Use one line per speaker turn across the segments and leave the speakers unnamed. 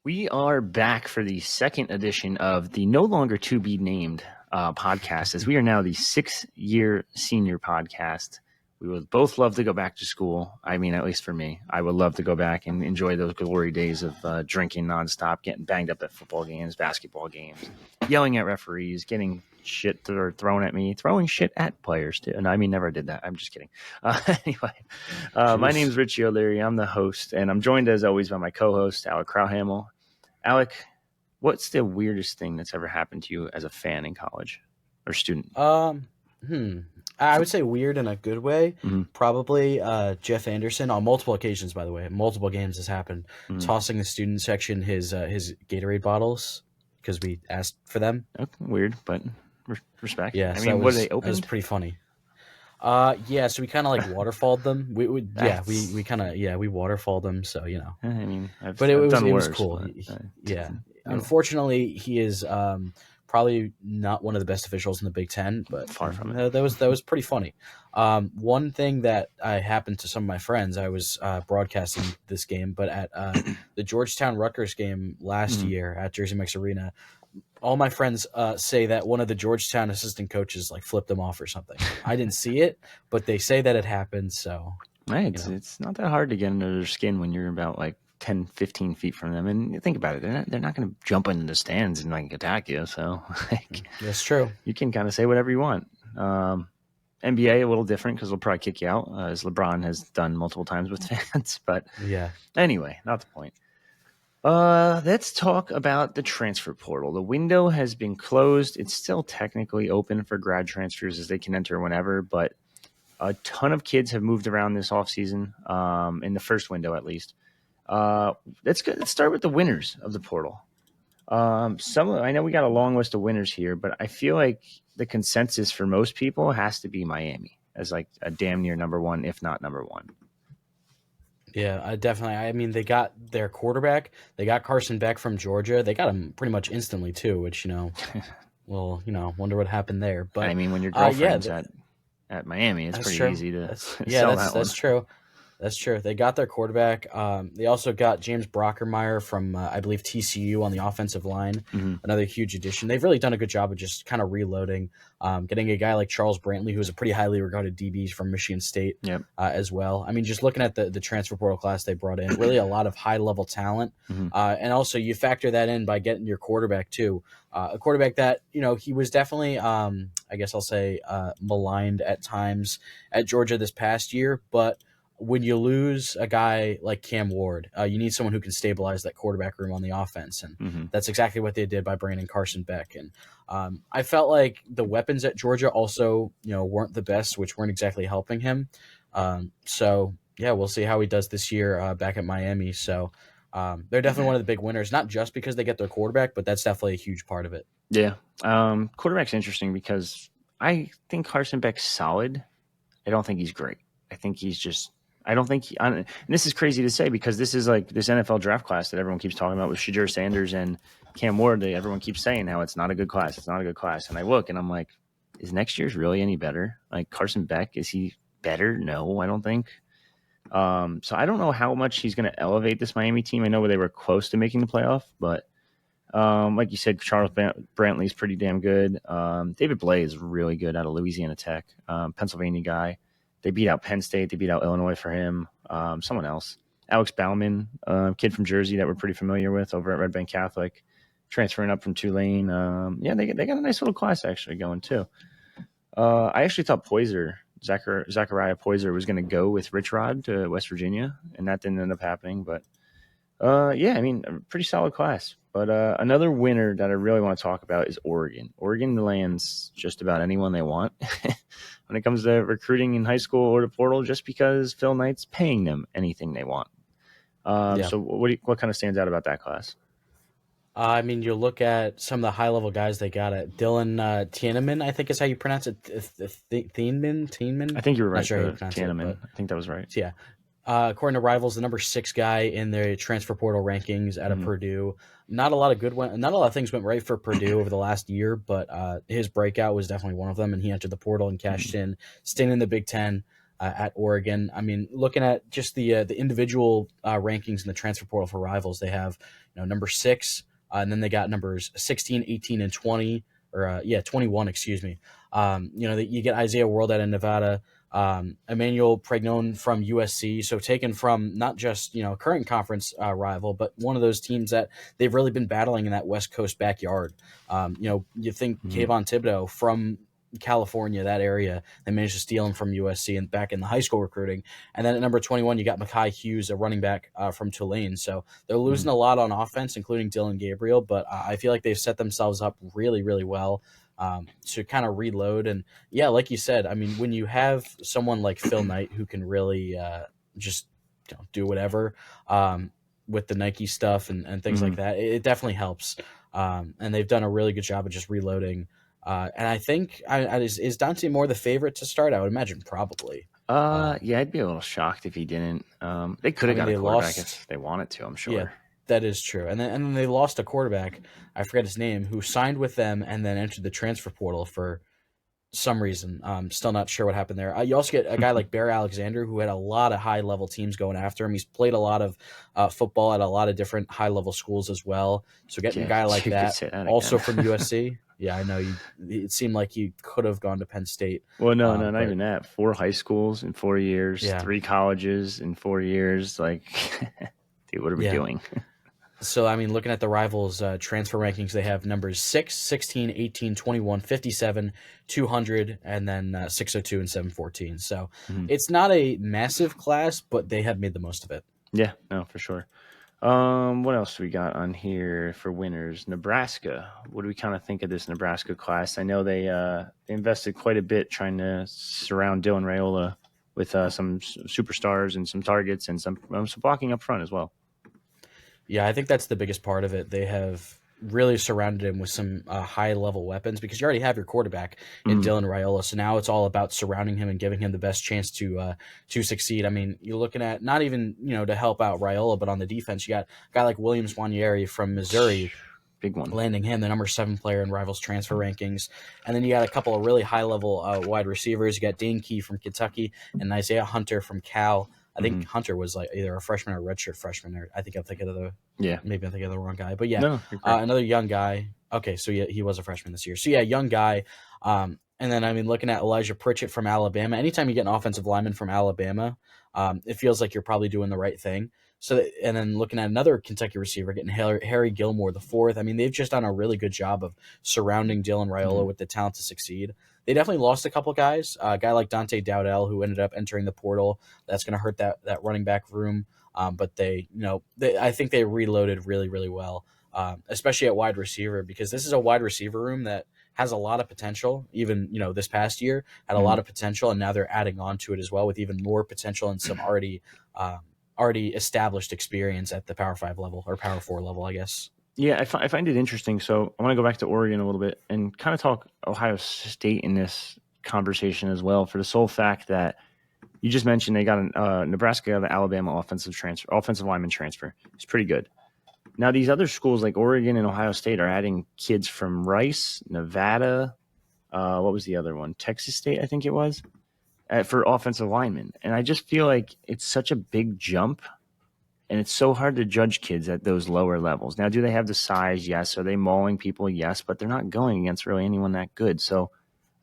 We are back for the second edition of the no longer to be named podcast, as we are now the 6-year senior podcast. We would both love to go back to school. I mean, at least for me, I would love to go back and enjoy those glory days of drinking nonstop, getting banged up at football games, basketball games, yelling at referees, getting shit thrown at me, throwing shit at players too. And I mean, never did that. I'm just kidding. Anyway, my name is Richie O'Leary. I'm the host, and I'm joined as always by my co-host, Alec Crowhamel. Alec, what's the weirdest thing that's ever happened to you as a fan in college or student?
I would say weird in a good way.
Mm-hmm.
Probably Jeff Anderson on multiple occasions, by the way. Multiple games has happened. Tossing the student section his Gatorade bottles because we asked for them.
Okay, weird, but respect.
Yeah,
I mean, were they open?
That was pretty funny. Yeah, so we kind of like waterfalled them. We waterfalled them. So
I mean,
it was cool. But, unfortunately, he is probably not one of the best officials in the Big Ten, but
far from it.
That was pretty funny. One thing that happened to some of my friends, I was broadcasting this game, but at the Georgetown Rutgers game last year at Jersey Mike's Arena. All my friends say that one of the Georgetown assistant coaches like flipped them off or something. I didn't see it, but they say that it happened. So
it's not that hard to get under their skin when you're about like 10, 15 feet from them. And think about it, they're not going to jump into the stands and like attack you. So
that's true.
You can kind of say whatever you want. NBA a little different because they'll probably kick you out, as LeBron has done multiple times with fans. But anyway, not the point. Let's talk about the transfer portal. The window has been closed. It's still technically open for grad transfers as they can enter whenever, but a ton of kids have moved around this offseason, in the first window at least. Let's start with the winners of the portal. I know we got a long list of winners here, but I feel like the consensus for most people has to be Miami as like a damn near number one, if not number one.
Yeah, definitely. I mean, they got their quarterback. They got Carson Beck from Georgia. They got him pretty much instantly too, which wonder what happened there. But
I mean, when your girlfriend's at Miami, it's pretty easy to sell that one.
That's true. That's true. They got their quarterback. They also got James Brockermeyer from, I believe, TCU on the offensive line. Another huge addition. They've really done a good job of just kind of reloading, getting a guy like Charles Brantley, who's a pretty highly regarded DB from Michigan State as well. I mean, just looking at the transfer portal class they brought in, really a lot of high-level talent. And also you factor that in by getting your quarterback too. A quarterback that, he was definitely, I guess I'll say, maligned at times at Georgia this past year, but when you lose a guy like Cam Ward, you need someone who can stabilize that quarterback room on the offense, and that's exactly what they did by bringing in Carson Beck. And I felt like the weapons at Georgia also, weren't the best, which weren't exactly helping him. So we'll see how he does this year back at Miami. So they're definitely one of the big winners, not just because they get their quarterback, but that's definitely a huge part of it.
Yeah, quarterback's interesting because I think Carson Beck's solid. I don't think he's great. I think he's just. I don't think and this is crazy to say because this is like this NFL draft class that everyone keeps talking about with Shadur Sanders and Cam Ward. Everyone keeps saying how it's not a good class. It's not a good class. And I look and I'm like, is next year's really any better? Like Carson Beck, is he better? No, I don't think. So I don't know how much he's going to elevate this Miami team. I know they were close to making the playoff, but like you said, Charles Brantley's pretty damn good. David Blay is really good out of Louisiana Tech, Pennsylvania guy. They beat out Penn State. They beat out Illinois for him. Someone else. Alex Bauman, kid from Jersey that we're pretty familiar with over at Red Bank Catholic, transferring up from Tulane. They got a nice little class actually going too. I actually thought Zachariah Poyser was going to go with Rich Rod to West Virginia, and that didn't end up happening. But a pretty solid class. But another winner that I really want to talk about is Oregon. Oregon lands just about anyone they want when it comes to recruiting in high school or the portal, just because Phil Knight's paying them anything they want. So what kind of stands out about that class?
I mean, you look at some of the high-level guys they got at Dylan Tieneman, I think is how you pronounce it. Tieneman?
I think you were right.
Not sure how you pronounce
Tieneman.
it,
I think that was right.
Yeah. According to Rivals, the number 6 guy in the transfer portal rankings out of Purdue. Not a lot of things went right for Purdue over the last year, but his breakout was definitely one of them, and he entered the portal and cashed in, staying in the Big Ten. at Oregon. I mean, looking at just the individual rankings in the transfer portal for rivals, they have number 6, and then they got numbers 16, 18, and 20, or 21, excuse me. You get Isaiah World out of Nevada, Emmanuel Pregnon from USC. So taken from not just current conference rival, but one of those teams that they've really been battling in that West Coast backyard. You think Kayvon Thibodeau from California, that area, they managed to steal him from USC and back in the high school recruiting. And then at number 21, you got Mekhi Hughes, a running back from Tulane. So they're losing a lot on offense, including Dylan Gabriel, but I feel like they've set themselves up really, really well to kind of reload. And yeah, like you said, I mean, when you have someone like Phil Knight who can really just do whatever with the Nike stuff and things like that, it definitely helps. And they've done a really good job of just reloading. And I think is Dante Moore the favorite to start? I would imagine probably.
Yeah, I'd be a little shocked if he didn't. They could have got a quarterback if they wanted to, I'm sure.
Yeah, that is true. And then they lost a quarterback, I forget his name, who signed with them and then entered the transfer portal for some reason. Still not sure what happened there. You also get a guy like Bear Alexander, who had a lot of high-level teams going after him. He's played a lot of football at a lot of different high-level schools as well. So getting a guy like that also from USC. Yeah, I know. It seemed like he could have gone to Penn State.
Well, no, not even that. 4 high schools in 4 years, 3 colleges in 4 years. Like, dude, what are we doing?
So, I mean, looking at the rivals' transfer rankings, they have numbers 6, 16, 18, 21, 57, 200, and then 602 and 714. So it's not a massive class, but they have made the most of it.
Yeah, no, for sure. What else we got on here for winners? Nebraska. What do we kind of think of this Nebraska class? I know they invested quite a bit trying to surround Dylan Raiola with some superstars and some targets and some blocking up front as well.
Yeah, I think that's the biggest part of it. They have really surrounded him with some high-level weapons because you already have your quarterback in Dylan Raiola. So now it's all about surrounding him and giving him the best chance to succeed. I mean, you're looking at not even to help out Raiola, but on the defense, you got a guy like Williams Wanyeri from Missouri.
Big one.
Landing him the number 7 player in Rivals transfer rankings. And then you got a couple of really high-level wide receivers. You got Dane Key from Kentucky and Isaiah Hunter from Cal. I think Hunter was like either a freshman or a redshirt freshman. Or I think I'm thinking of maybe I'm thinking of the wrong guy. But yeah, another young guy. Okay, so yeah, he was a freshman this year. So yeah, young guy. And then I mean, looking at Elijah Pritchett from Alabama. Anytime you get an offensive lineman from Alabama, it feels like you're probably doing the right thing. So and then looking at another Kentucky receiver, getting Harry Gilmore the 4th. I mean, they've just done a really good job of surrounding Dylan Raiola with the talent to succeed. They definitely lost a couple guys. A guy like Dante Dowdell, who ended up entering the portal, that's going to hurt that running back room. But I think they reloaded really, really well, especially at wide receiver, because this is a wide receiver room that has a lot of potential. Even this past year had a lot of potential, and now they're adding on to it as well with even more potential and some already established experience at the Power 5 level or Power 4 level, I guess.
Yeah, I find it interesting. So I want to go back to Oregon a little bit and kind of talk Ohio State in this conversation as well, for the sole fact that you just mentioned they got Nebraska got an Alabama offensive lineman transfer. It's pretty good. Now these other schools like Oregon and Ohio State are adding kids from Rice, Nevada. What was the other one? Texas State, I think it was, for offensive linemen. And I just feel like it's such a big jump. And it's so hard to judge kids at those lower levels. Now, do they have the size? Yes. Are they mauling people? Yes. But they're not going against really anyone that good. So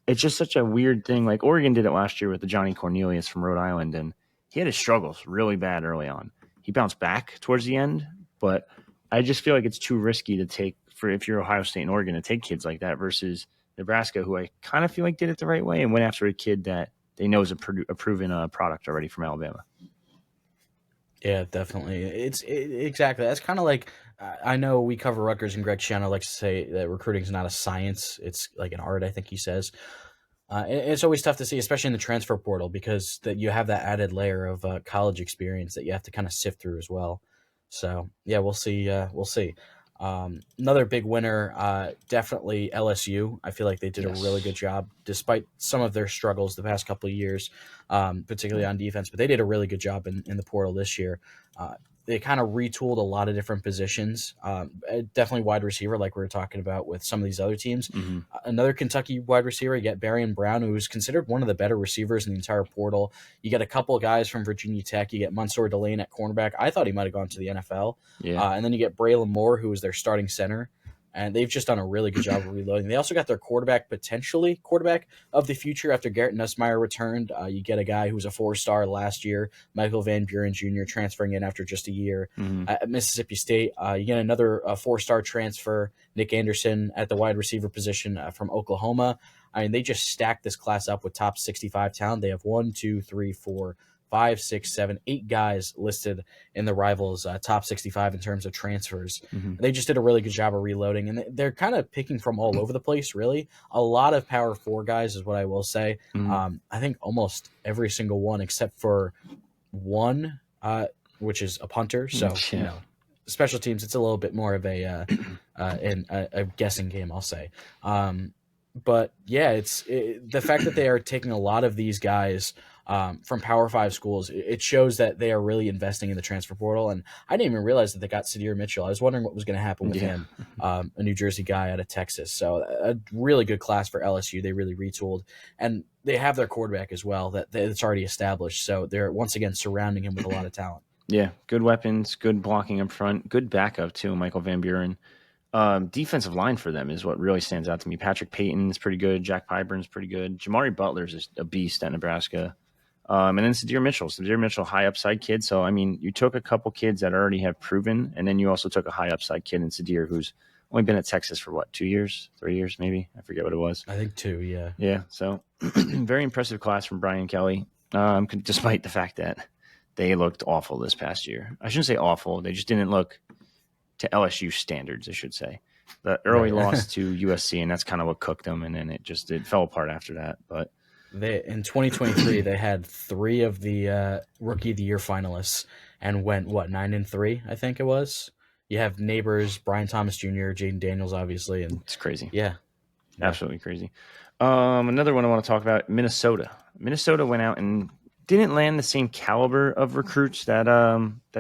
it's just such a weird thing. Like Oregon did it last year with the Johnny Cornelius from Rhode Island, and he had his struggles really bad early on. He bounced back towards the end, but I just feel like it's too risky to take if you're Ohio State and Oregon to take kids like that versus Nebraska, who I kind of feel like did it the right way and went after a kid that they know is a proven product already from Alabama.
Yeah, definitely. Exactly. That's kind of like I know we cover Rutgers, and Greg Schiano likes to say that recruiting is not a science; it's like an art. I think he says. It's always tough to see, especially in the transfer portal, because that you have that added layer of college experience that you have to kind of sift through as well. So yeah, we'll see. We'll see. Another big winner, definitely LSU. I feel like they did a really good job, despite some of their struggles the past couple of years, particularly on defense. But they did a really good job in the portal this year. they kind of retooled a lot of different positions. Definitely wide receiver, like we were talking about with some of these other teams.
Mm-hmm.
Another Kentucky wide receiver, you get Barrion Brown, who's considered one of the better receivers in the entire portal. You get a couple of guys from Virginia Tech. You get Mansour Delane at cornerback. I thought he might have gone to the NFL.
Yeah.
And then you get Braylon Moore, who is their starting center. And they've just done a really good job of reloading. They also got their quarterback of the future after Garrett Nussmeier returned. You get a guy who was a 4-star last year, Michael Van Buren Jr., transferring in after just a year.
Mm-hmm.
At Mississippi State, you get another 4-star transfer, Nick Anderson, at the wide receiver position from Oklahoma. I mean, they just stacked this class up with top 65 talent. They have 1, 2, 3, 4, 5, 6, 7, 8 guys listed in the Rivals top 65 in terms of transfers.
Mm-hmm.
They just did a really good job of reloading, and they're kind of picking from all over the place, really. A lot of Power 4 guys is what I will say.
Mm-hmm.
I think almost every single one except for one, which is a punter. So,
Yeah.
special teams, it's a little bit more of a guessing game, I'll say. But yeah, the fact that they are taking a lot of these guys from Power 5 schools, it shows that they are really investing in the transfer portal. And I didn't even realize that they got Sadir Mitchell. I was wondering what was going to happen with him, a New Jersey guy out of Texas. So a really good class for LSU. They really retooled. And they have their quarterback as well that's already established. So they're once again surrounding him with a lot of talent.
Yeah, good weapons, good blocking up front, good backup too, Michael Van Buren. Defensive line for them is what really stands out to me. Patrick Payton's pretty good. Jack Pyburn's pretty good. Jamari Butler's a beast at Nebraska. And then Sadir Mitchell, high upside kid. So, I mean, you took a couple kids that already have proven, and then you also took a high upside kid in Sadir, who's only been at Texas for 2 years, 3 years, maybe? I forget what it was.
I think 2, yeah.
Yeah, so very impressive class from Brian Kelly, despite the fact that they looked awful this past year. I shouldn't say awful. They just didn't look to LSU standards, I should say. The early loss to USC, and that's kind of what cooked them, and then it fell apart after that. But
in 2023, they had 3 of the Rookie of the Year finalists and went 9-3, I think it was. You have Neighbors, Brian Thomas Jr., Jaden Daniels, obviously, and
it's crazy.
Yeah,
absolutely crazy. Another one I want to talk about: Minnesota. Minnesota went out and didn't land the same caliber of recruits that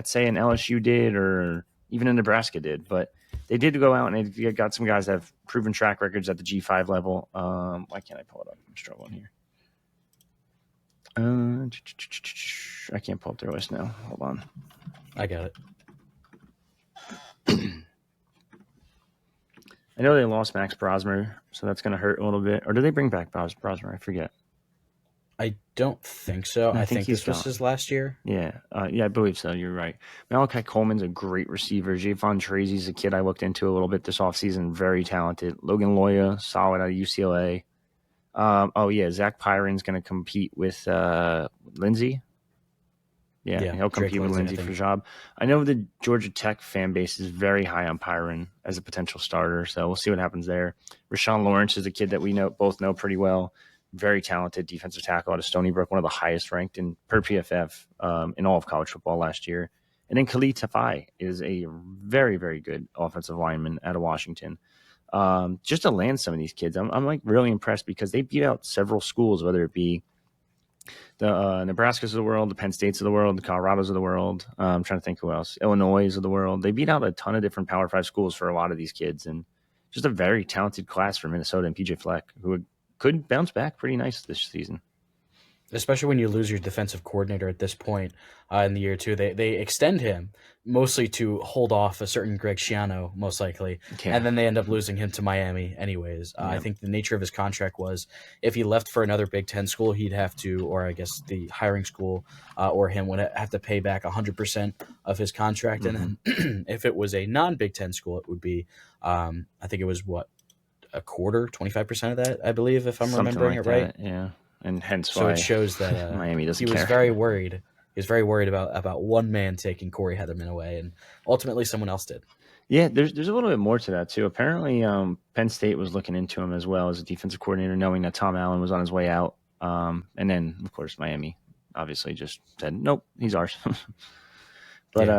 say an LSU did or even in Nebraska did, but they did go out and they got some guys that have proven track records at the G5 level. Why can't I pull it up? I'm struggling here. I can't pull up their list now. Hold on.
I got it.
I know they lost Max Brosmer, so that's going to hurt a little bit. Or did they bring back Brosmer? I forget.
I don't think so. I think this was his last year.
Yeah, I believe so. You're right. Malachi Coleman's a great receiver. Javon Tracy's a kid I looked into a little bit this offseason. Very talented. Logan Loya, solid out of UCLA. Zach Pyron's going to compete with Lindsey. Yeah, he'll compete with Lindsey for the job. I know the Georgia Tech fan base is very high on Pyron as a potential starter, so we'll see what happens there. Rashawn Lawrence is a kid that we both know pretty well. Very talented defensive tackle out of Stony Brook, one of the highest ranked per PFF in all of college football last year. And then Khalid Tafai is a very, very good offensive lineman out of Washington. Just to land some of these kids, I'm like really impressed because they beat out several schools, whether it be the Nebraskas of the world, the Penn States of the world, the Colorados of the world. I'm trying to think who else. Illinois of the world. They beat out a ton of different Power 5 schools for a lot of these kids, and just a very talented class for Minnesota and PJ Fleck, who could bounce back pretty nice this season.
Especially when you lose your defensive coordinator at this point in the year too. They extend him mostly to hold off a certain Greg Schiano, most likely. Yeah. And then they end up losing him to Miami anyways. I think the nature of his contract was if he left for another Big Ten school, he'd have to, or I guess the hiring school or him would have to pay back 100% of his contract. Mm-hmm. And then if it was a non-Big Ten school, it would be, I think it was a quarter, 25% of that, I believe, if I'm remembering it right.
Yeah. And hence
so
why
it shows that
Miami doesn't
he was
care.
very worried. He was very worried about one man taking Corey Heatherman away, and ultimately someone else did.
Yeah, there's a little bit more to that too. Apparently, Penn State was looking into him as well as a defensive coordinator, knowing that Tom Allen was on his way out. And then, of course, Miami obviously just said, "Nope, he's ours." But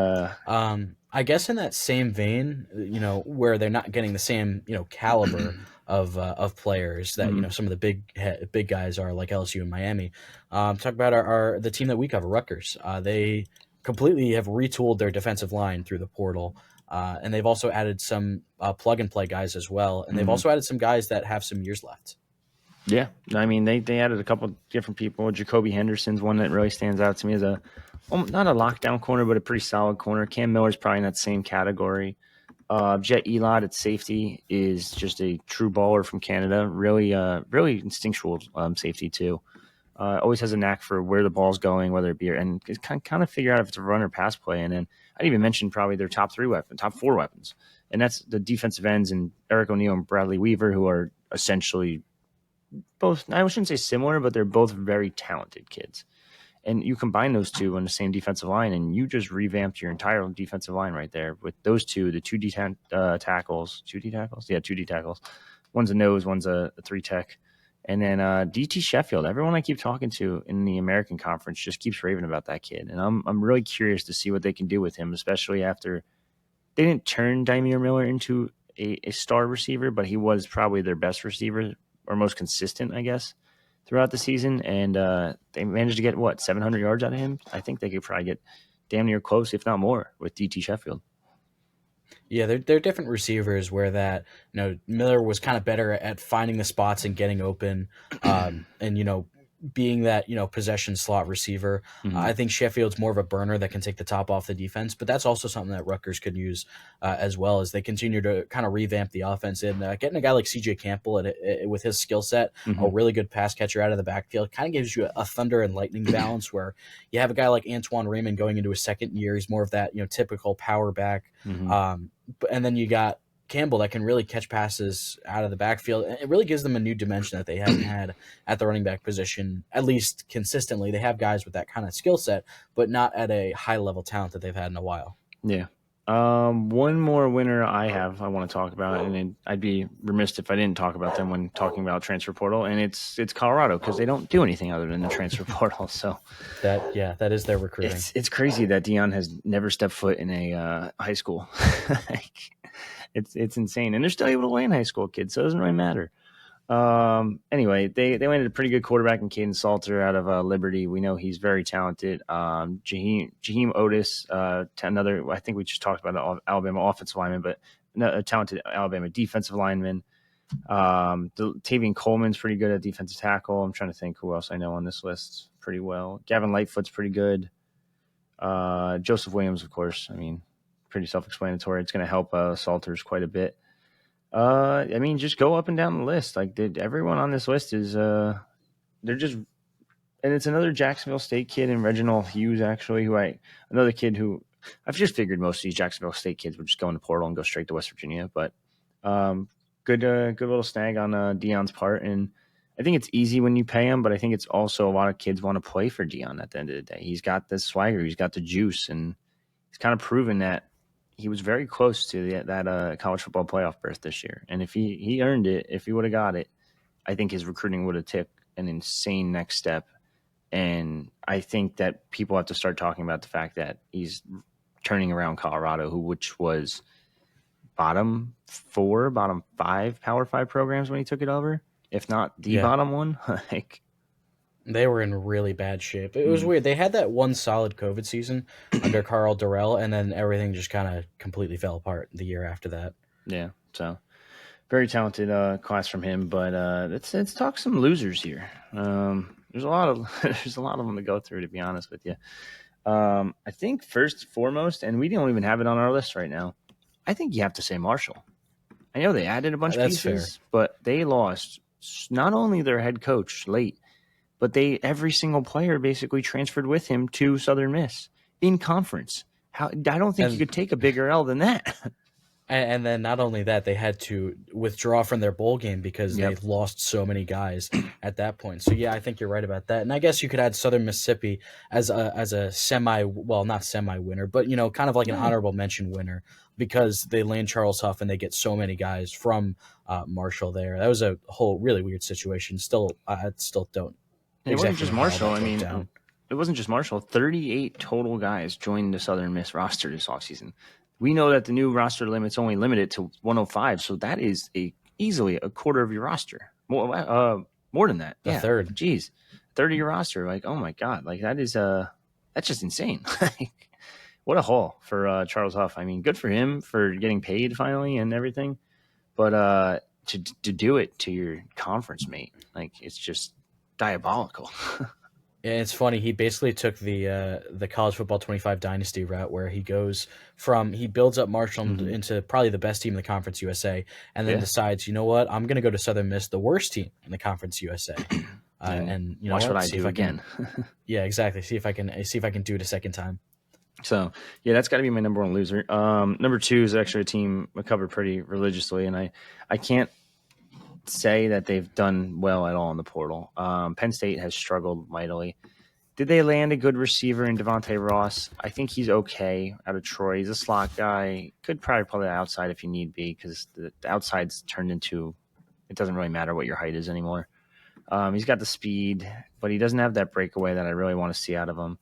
I guess in that same vein, where they're not getting the same caliber of players that some of the big guys are, like LSU and Miami. Talk about the team that we cover, Rutgers. They completely have retooled their defensive line through the portal. And they've also added some plug and play guys as well. And they've also added some guys that have some years left.
Yeah, I mean they added a couple different people. Jacoby Henderson's one that really stands out to me as not a lockdown corner, but a pretty solid corner. Cam Miller's probably in that same category. Jet Elot at safety is just a true baller from Canada. Really instinctual safety too. Always has a knack for where the ball's going, whether it be and kind of figure out if it's a run or pass play. And then I'd even mention probably their top four weapons, and that's the defensive ends and Eric O'Neill and Bradley Weaver, who are essentially both. I shouldn't say similar, but they're both very talented kids. And you combine those two on the same defensive line, and you just revamped your entire defensive line right there with those two, the two D tackles, two D tackles, yeah, two D tackles. One's a nose, one's a three tech, and then DT Sheffield. Everyone I keep talking to in the American Conference just keeps raving about that kid, and I'm really curious to see what they can do with him, especially after they didn't turn Damier Miller into a star receiver, but he was probably their best receiver or most consistent, I guess, throughout the season. And they managed to get, 700 yards out of him? I think they could probably get damn near close, if not more, with DT Sheffield.
Yeah, they're different receivers where that, Miller was kind of better at finding the spots and getting open, and, being that, possession slot receiver. I think Sheffield's more of a burner that can take the top off the defense, but that's also something that Rutgers could use as well as they continue to kind of revamp the offense. And getting a guy like CJ Campbell with his skill set, a really good pass catcher out of the backfield, kind of gives you a thunder and lightning balance where you have a guy like Antoine Raymond going into his second year. He's more of that, typical power back. And then you got Campbell that can really catch passes out of the backfield. It really gives them a new dimension that they haven't had at the running back position, at least consistently. They have guys with that kind of skill set, but not at a high level talent that they've had in a while.
Yeah. One more winner I want to talk about, and I'd be remiss if I didn't talk about them when talking about transfer portal, and it's Colorado, because they don't do anything other than the transfer portal. So
that is their recruiting.
It's crazy that Dion has never stepped foot in a high school. It's insane, and they're still able to win high school, kids. So it doesn't really matter. Anyway, they landed a pretty good quarterback in Caden Salter out of Liberty. We know he's very talented. Jaheim Otis, another, I think we just talked about an Alabama offensive lineman, but a talented Alabama defensive lineman. Tavian Coleman's pretty good at defensive tackle. I'm trying to think who else I know on this list pretty well. Gavin Lightfoot's pretty good. Joseph Williams, of course. I mean, pretty self-explanatory. It's going to help Salters quite a bit. I mean, just go up and down the list. Like, everyone on this list is, they're just, and it's another Jacksonville State kid and Reginald Hughes, actually, another kid who I've just figured most of these Jacksonville State kids would just go in the portal and go straight to West Virginia. But good little snag on Dion's part. And I think it's easy when you pay him, but I think it's also a lot of kids want to play for Dion at the end of the day. He's got the swagger, he's got the juice, and he's kind of proven that he was very close to that college football playoff berth this year. And if he earned it, if he would have got it, I think his recruiting would have took an insane next step. And I think that people have to start talking about the fact that he's turning around Colorado, which was bottom 5 Power 5 programs when he took it over, if not the bottom one.
They were in really bad shape. It was weird. They had that one solid COVID season under Carl Durrell, and then everything just kind of completely fell apart the year after that.
Yeah, so very talented class from him. But let's talk some losers here. There's a lot of them to go through, to be honest with you. I think first and foremost, and we don't even have it on our list right now, I think you have to say Marshall. I know they added a bunch of pieces, but they lost not only their head coach late, but every single player basically transferred with him to Southern Miss in conference. I don't think you could take a bigger L than that.
And then not only that, they had to withdraw from their bowl game because they lost so many guys at that point. So yeah, I think you're right about that. And I guess you could add Southern Mississippi as a not semi winner, but kind of like an honorable mention winner, because they land Charles Huff and they get so many guys from Marshall there. That was a whole really weird situation. I still don't.
It wasn't just Marshall. I mean, it wasn't just Marshall. 38 total guys joined the Southern Miss roster this offseason. We know that the new roster limit's only limited to 105, so that is easily a quarter of your roster. More than that.
A third.
Jeez. 30 of your roster. Like, oh my God. Like, that's just insane. What a haul for Charles Huff. I mean, good for him for getting paid finally and everything. But to do it to your conference mate, like it's just diabolical.
And it's funny. He basically took the college football 25 dynasty route, where he builds up Marshall into probably the best team in the Conference USA, and then
Yeah.
decides, you know what, I'm going to go to Southern Miss, the worst team in the Conference USA, and you know
watch what I
see
do
if I can.
again.
Yeah, exactly. See if I can do it a second time.
So yeah, that's got to be my number one loser. Number two is actually a team I cover pretty religiously, and I can't say that they've done well at all in the portal. Penn State has struggled mightily. Did they land a good receiver in Devontae Ross? I think he's okay out of Troy. He's a slot guy. Could probably play the outside if you need be, because the outside's turned into, it doesn't really matter what your height is anymore. He's got the speed, but he doesn't have that breakaway that I really want to see out of him.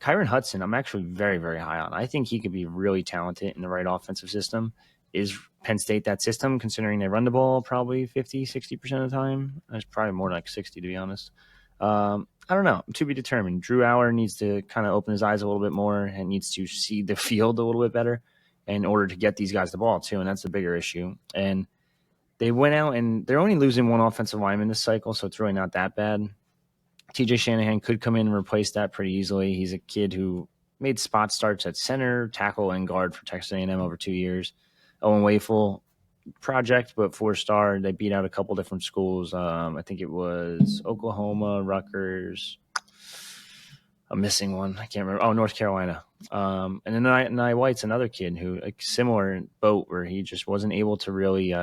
Kyron Hudson, I'm actually very, very high on. I think he could be really talented in the right offensive system. Is Penn State that system, considering they run the ball probably 50, 60% of the time? It's probably more like 60, to be honest. I don't know. To be determined. Drew Auer needs to kind of open his eyes a little bit more and needs to see the field a little bit better in order to get these guys the ball, too, and that's the bigger issue. And they went out, and they're only losing one offensive lineman this cycle, so it's really not that bad. TJ Shanahan could come in and replace that pretty easily. He's a kid who made spot starts at center, tackle, and guard for Texas A&M over 2 years. Owen Wafel project, but 4-star. They beat out a couple different schools. I think it was Oklahoma, Rutgers. I'm missing one. I can't remember. Oh, North Carolina. And then Nye White's another kid who, like, similar boat, where he just wasn't able to really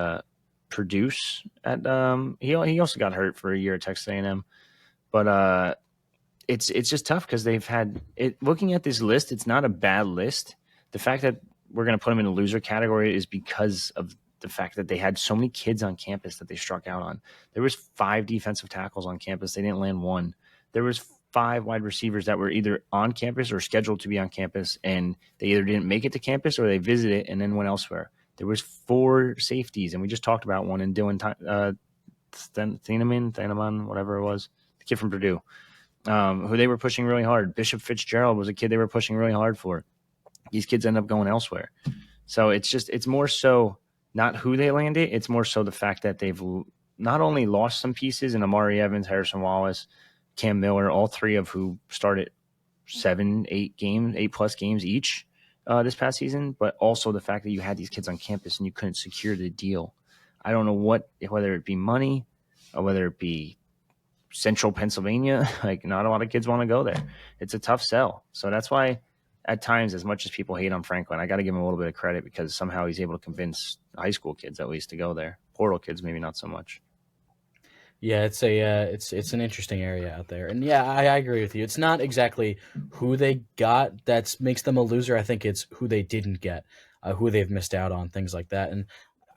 produce. He also got hurt for a year at Texas A&M. But it's just tough because they've had it. Looking at this list, it's not a bad list. The fact that we're going to put them in the loser category is because of the fact that they had so many kids on campus that they struck out on. There was 5 defensive tackles on campus. They didn't land one. There was 5 wide receivers that were either on campus or scheduled to be on campus, and they either didn't make it to campus or they visited and then went elsewhere. There was 4 safeties, and we just talked about one in Dylan Thieneman, whatever it was, the kid from Purdue, who they were pushing really hard. Bishop Fitzgerald was a kid they were pushing really hard for. These kids end up going elsewhere. So it's more so not who they landed. It's more so the fact that they've not only lost some pieces in Amari Evans, Harrison Wallace, Cam Miller, all 3 of who started 8+ games each this past season, but also the fact that you had these kids on campus and you couldn't secure the deal. I don't know whether it be money or whether it be Central Pennsylvania. Like, not a lot of kids want to go there. It's a tough sell. So that's why at times, as much as people hate on Franklin, I got to give him a little bit of credit because somehow he's able to convince high school kids at least to go there. Portal kids, maybe not so much.
Yeah, it's an interesting area out there, and yeah, I agree with you. It's not exactly who they got that makes them a loser. I think it's who they didn't get, who they've missed out on, things like that. And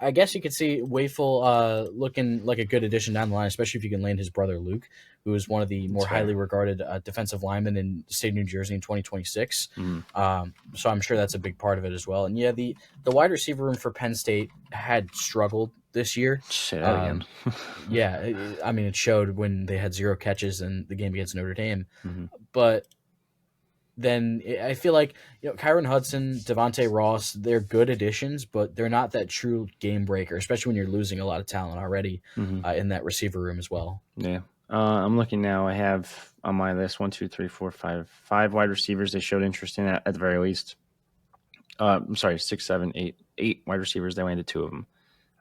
I guess you could see Wafel looking like a good addition down the line, especially if you can land his brother Luke, who is one of the more highly regarded defensive linemen in the state of New Jersey in 2026. So I'm sure that's a big part of it as well. And yeah, the wide receiver room for Penn State had struggled this year.
Say that again.
Yeah, it showed when they had 0 catches in the game against Notre Dame. But then I feel like, Kyron Hudson, Devontae Ross, they're good additions, but they're not that true game breaker, especially when you're losing a lot of talent already in that receiver room as well.
Yeah. I'm looking now. I have on my list 1, 2, 3, 4, 5 wide receivers they showed interest in at the very least. I'm sorry, 6, 7, 8 wide receivers. They landed 2 of them.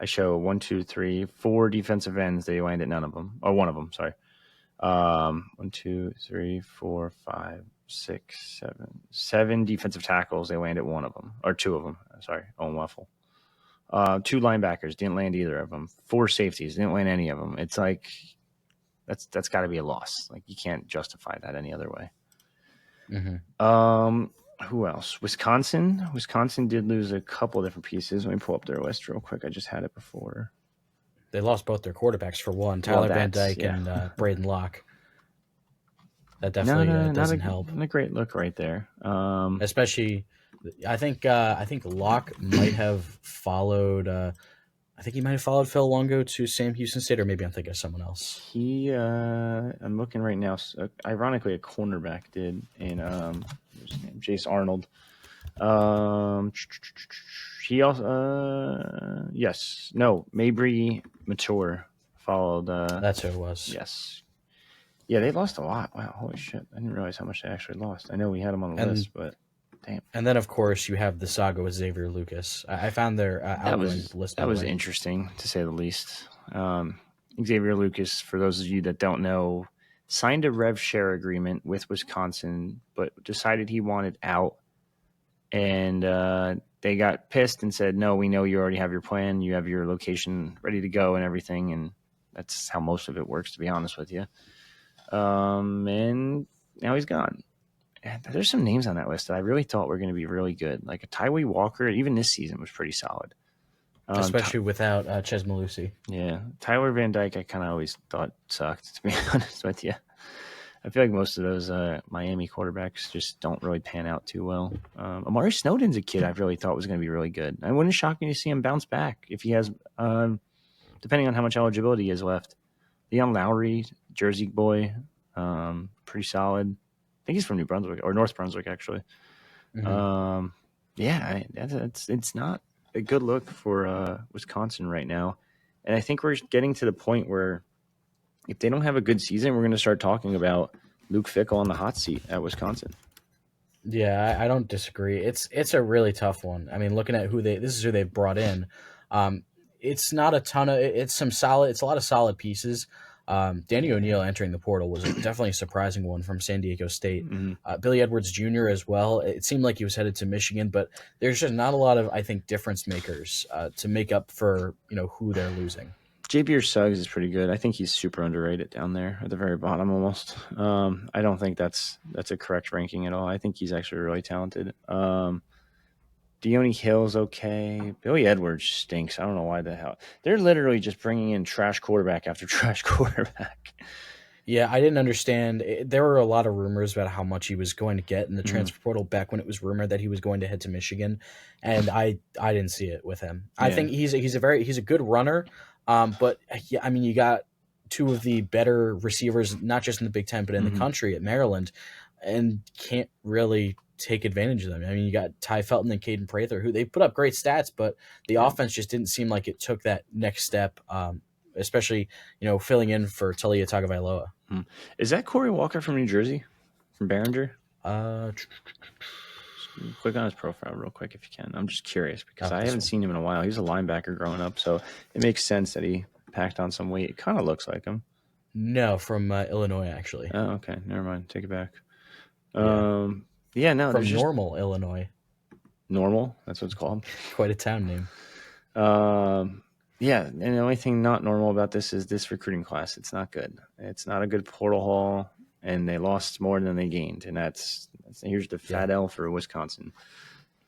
I show 1, 2, 3, 4 defensive ends. They landed none of them, or one of them. Sorry. 1, 2, 3, 4, 5, 6, 7 defensive tackles. They landed one of them, or 2 of them. Sorry, Owen Weffel. 2 linebackers, didn't land either of them. 4 safeties, didn't land any of them. It's like that's got to be a loss. Like, you can't justify that any other way. Who else? Wisconsin did lose a couple different pieces. Let me pull up their list real quick. I just had it before.
They lost both their quarterbacks for one, Tyler Van Dyke and Braden Locke. That definitely doesn't help.
Not a great look right there.
Especially, I think Locke might have followed. I think he might have followed Phil Longo to Sam Houston State, or maybe I'm thinking of someone else.
I'm looking right now. Ironically, a cornerback did, and Jace Arnold. Um, he also, yes, no, Mabry Mature followed.
That's who it was.
Yes, yeah, they lost a lot. Wow, holy shit! I didn't realize how much they actually lost. I know we had them on the
And
list, but damn,
and then of course you have the saga with Xavier Lucas. I found their outgoing list, by
that
the
was
way.
interesting to say the least. Xavier Lucas, for those of you that don't know, signed a rev share agreement with Wisconsin, but decided he wanted out, and they got pissed and said, "No, we know you already have your plan. You have your location ready to go and everything." And that's how most of it works, to be honest with you. And now he's gone. And there's some names on that list that I really thought were going to be really good. Like a Tywee Walker, even this season was pretty solid.
Especially without Ches Malusi.
Yeah, Tyler Van Dyke, I kind of always thought sucked, to be honest with you. I feel like most of those Miami quarterbacks just don't really pan out too well. Amari Snowden's a kid I really thought was going to be really good. I wouldn't shock me to see him bounce back if he has, depending on how much eligibility he has left. Leon Lowry, Jersey boy, pretty solid. I think he's from New Brunswick or North Brunswick, actually.
Mm-hmm.
Yeah, it's not a good look for Wisconsin right now. And I think we're getting to the point where if they don't have a good season, we're going to start talking about Luke Fickell on the hot seat at Wisconsin.
Yeah, I don't disagree. It's a really tough one. I mean, looking at this is who they brought in. Um, it's not a ton of it's a lot of solid pieces. Danny O'Neal entering the portal was definitely a surprising one from San Diego State.
Mm-hmm.
Billy Edwards Jr. as well. It seemed like he was headed to Michigan, but there's just not a lot of, I think, difference makers to make up for who they're losing.
JB Suggs is pretty good. I think he's super underrated down there at the very bottom almost. I don't think that's a correct ranking at all. I think he's actually really talented. Deone Hill's okay. Billy Edwards stinks. I don't know why the hell. They're literally just bringing in trash quarterback after trash quarterback.
Yeah, I didn't understand. There were a lot of rumors about how much he was going to get in the
Mhm.
transfer portal back when it was rumored that he was going to head to Michigan, and I didn't see it with him. I
Yeah.
think he's a good runner, but yeah, I mean you got two of the better receivers, not just in the Big Ten but in
Mhm.
the country at Maryland, and can't really take advantage of them. I mean you got Ty Felton and Caden Prather, who they put up great stats, but the offense just didn't seem like it took that next step. Especially filling in for Talia Tagovailoa.
Is that Corey Walker from New Jersey, from Behringer?
Uh,
Click on his profile real quick if you can. I'm just curious because I
this
haven't
one.
seen him in a while. He was a linebacker growing up, so it makes sense that he packed on some weight. It kind of looks like him.
No, from Illinois, actually.
Oh, okay. Never mind. Take it back.
Yeah.
Yeah, no,
From
there's just
Normal, Illinois.
Normal. That's what it's called.
Quite a town name.
Yeah, and the only thing not normal about this is this recruiting class. It's not good. It's not a good portal haul, and they lost more than they gained, and that's here's the fat L for Wisconsin.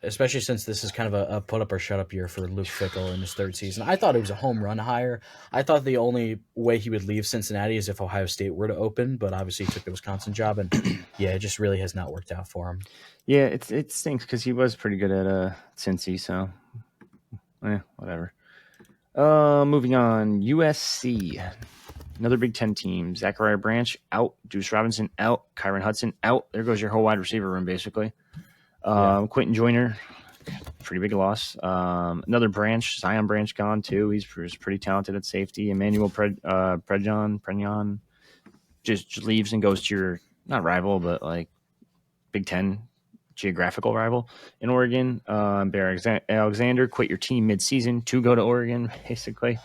Especially since this is kind of a put up or shut up year for Luke Fickell in his third season. I thought it was a home run hire. I thought the only way he would leave Cincinnati is if Ohio State were to open, but obviously he took the Wisconsin job, and yeah, it just really has not worked out for him.
Yeah, it stinks because he was pretty good at Cincy, so whatever. Moving on, USC, another Big Ten team. Zachariah Branch out, Deuce Robinson out, Kyron Hudson out. There goes your whole wide receiver room, basically. Quentin Joyner, pretty big loss. Another Branch, Zion Branch gone too. He's pretty talented at safety. Emmanuel Pregnon just leaves and goes to your not rival, but like Big Ten geographical rival in Oregon. Bear Alexander quit your team mid-season to go to Oregon, basically.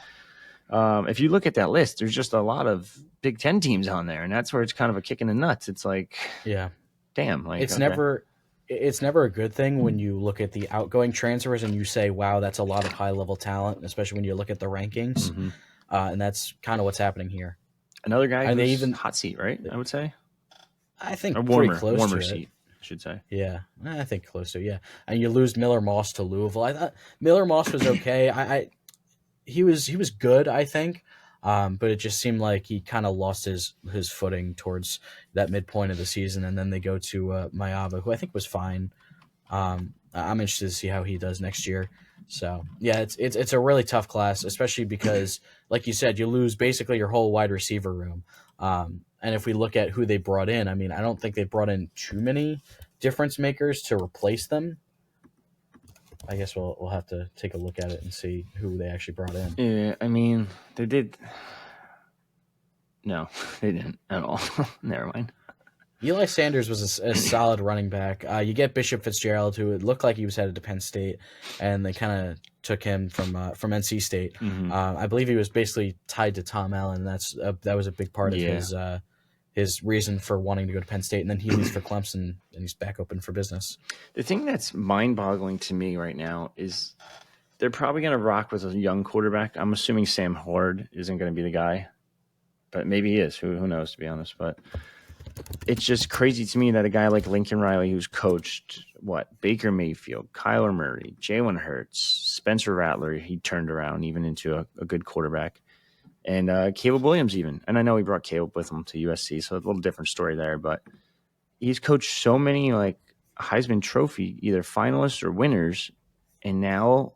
If you look at that list, there's just a lot of Big Ten teams on there, and that's where it's kind of a kick in the nuts. It's like, damn, like
it's never a good thing when you look at the outgoing transfers and you say, wow, that's a lot of high level talent, especially when you look at the rankings.
Mm-hmm.
And that's kind of what's happening here.
Another guy
and
who's
they even
hot seat, right? I would say.
I think
or
warmer
seat, I should say.
Yeah, I think close to, yeah. And you lose Miller Moss to Louisville. I thought Miller Moss was okay. He was good, I think. But it just seemed like he kind of lost his footing towards that midpoint of the season, and then they go to Mayava, who I think was fine. I'm interested to see how he does next year. So yeah, it's a really tough class, especially because, like you said, you lose basically your whole wide receiver room. And if we look at who they brought in, I mean, I don't think they brought in too many difference makers to replace them. I guess we'll have to take a look at it and see who they actually brought in.
Yeah, I mean, they did. No, they didn't at all. Never mind.
Eli Sanders was a solid running back. You get Bishop Fitzgerald, who it looked like he was headed to Penn State, and they kind of took him from NC State.
Mm-hmm.
I believe he was basically tied to Tom Allen. That was a big part of his reason for wanting to go to Penn State. And then he leaves for Clemson, and he's back open for business.
The thing that's mind-boggling to me right now is they're probably going to rock with a young quarterback. I'm assuming Sam Howard isn't going to be the guy, but maybe he is. Who knows, to be honest. But it's just crazy to me that a guy like Lincoln Riley, who's coached Baker Mayfield, Kyler Murray, Jalen Hurts, Spencer Rattler, he turned around even into a good quarterback, and Caleb Williams even. And I know he brought Caleb with him to USC, so a little different story there. But he's coached so many like Heisman Trophy either finalists or winners, and now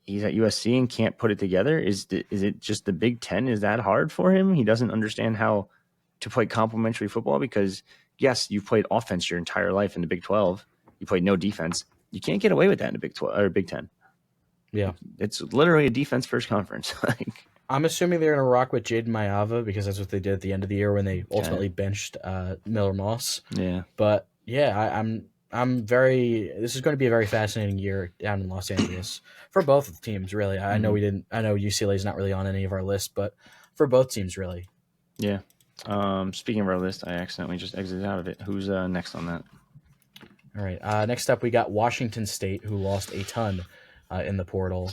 he's at USC and can't put it together. Is it just the Big Ten? Is that hard for him? He doesn't understand how to play complementary football because, yes, you've played offense your entire life in the Big 12. You played no defense. You can't get away with that in the Big 12 or Big 10.
Yeah.
It's literally a defense-first conference.
I'm assuming they're going to rock with Jaden Mayava because that's what they did at the end of the year when they ultimately benched Miller Moss.
Yeah.
But, yeah, this is going to be a very fascinating year down in Los Angeles for both of the teams, really. I know UCLA is not really on any of our lists, but for both teams, really.
Yeah. Speaking of our list, I accidentally just exited out of it. Who's next on that?
All right. Next up, we got Washington State, who lost a ton in the portal.